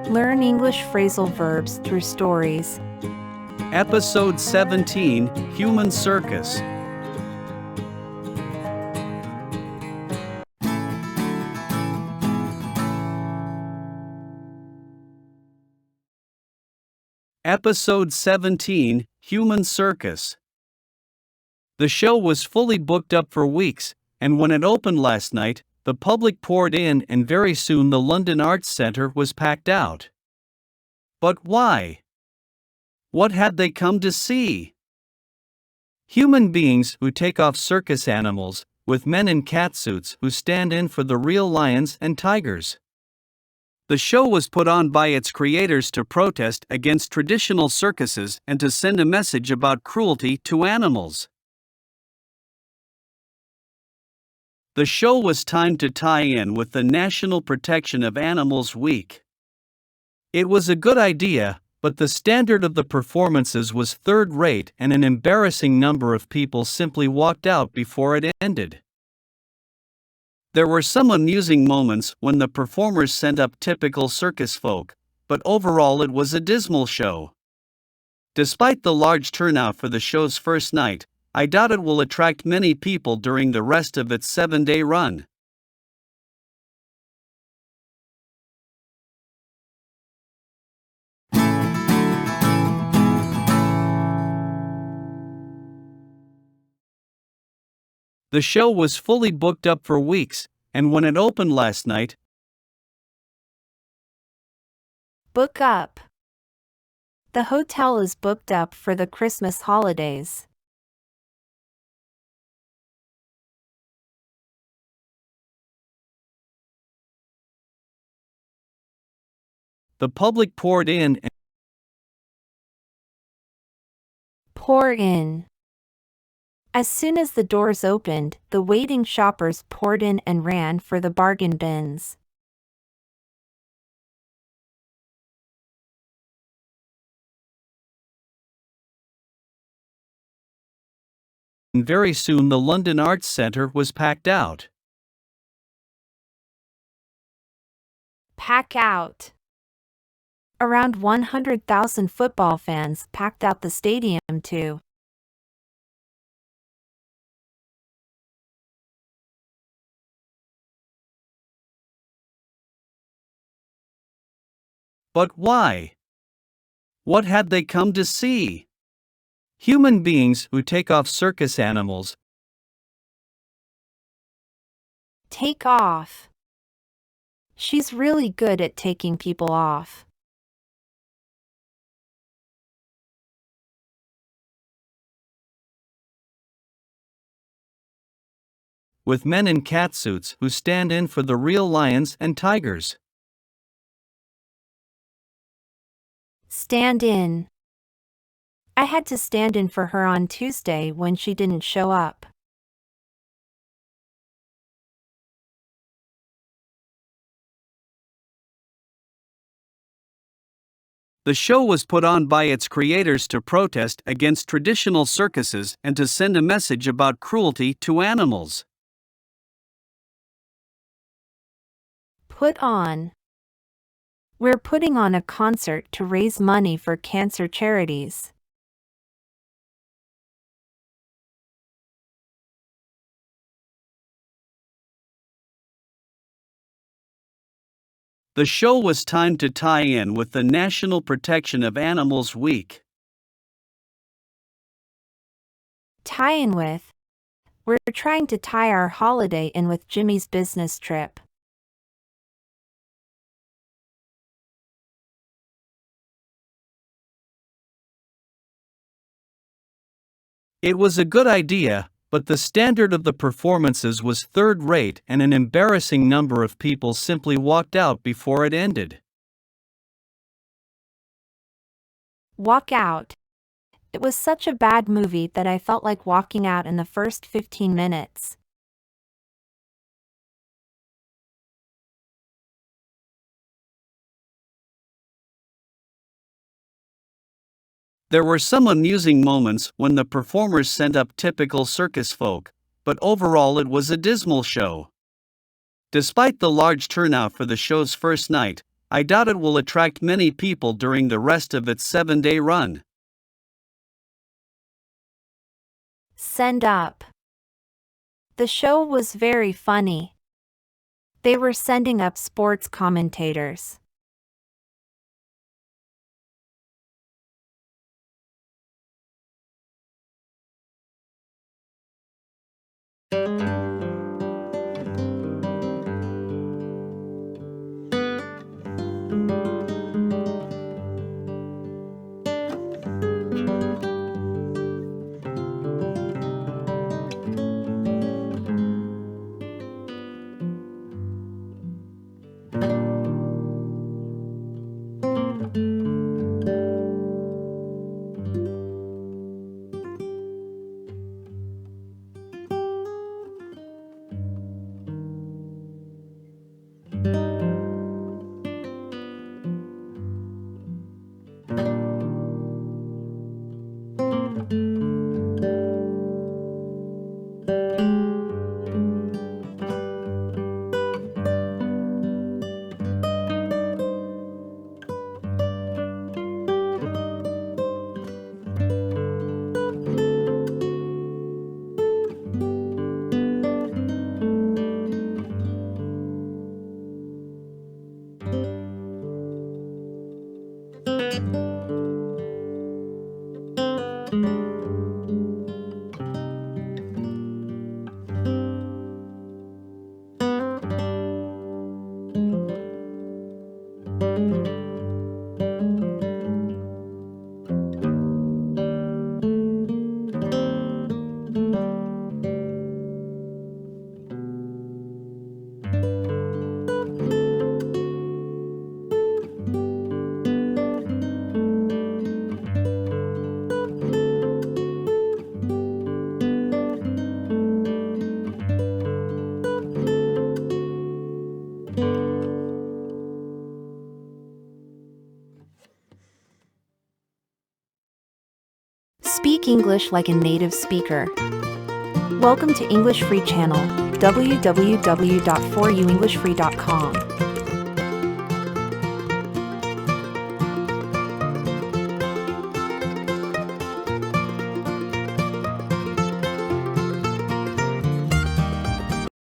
Learn English phrasal verbs through stories. Episode 17, Human Circus. Episode 17, Human Circus. The show was fully booked up for weeks, and when it opened last night, the public poured in and very soon the London Arts Centre was packed out. But why? What had they come to see? Human beings who take off circus animals, with men in catsuits who stand in for the real lions and tigers. The show was put on by its creators to protest against traditional circuses and to send a message about cruelty to animals. The show was timed to tie in with the National Protection of Animals Week. It was a good idea, but the standard of the performances was third-rate and an embarrassing number of people simply walked out before it ended. There were some amusing moments when the performers sent up typical circus folk, but overall it was a dismal show. Despite the large turnout for the show's first night, I doubt it will attract many people during the rest of its 7-day run. The show was fully booked up for weeks, and when it opened last night, Book up. The hotel is booked up for the Christmas holidays. the public poured in and Pour in. As soon as the doors opened, the waiting shoppers poured in and ran for the bargain bins. very soon the London Arts Centre was packed out. Pack out. Around 100,000 football fans packed out the stadium too. But why? What had they come to see? Human beings who take off circus animals. Take off. She's really good at taking people off. With men in catsuits who stand in for the real lions and tigers. Stand in. I had to stand in for her on Tuesday when she didn't show up. The show was put on by its creators to protest against traditional circuses and to send a message about cruelty to animals. Put on. We're putting on a concert to raise money for cancer charities. The show was timed to tie in with the National Protection of Animals Week. Tie in with. We're trying to tie our holiday in with Jimmy's business trip. It was a good idea, but the standard of the performances was third-rate and an embarrassing number of people simply walked out before it ended. Walk out. It was such a bad movie that I felt like walking out in the first 15 minutes. There were some amusing moments when the performers sent up typical circus folk, but overall it was a dismal show. Despite the large turnout for the show's first night, I doubt it will attract many people during the rest of its 7-day run. Send up. The show was very funny. They were sending up sports commentators. Speak English like a native speaker. Welcome to English Free Channel, www.4uenglishfree.com.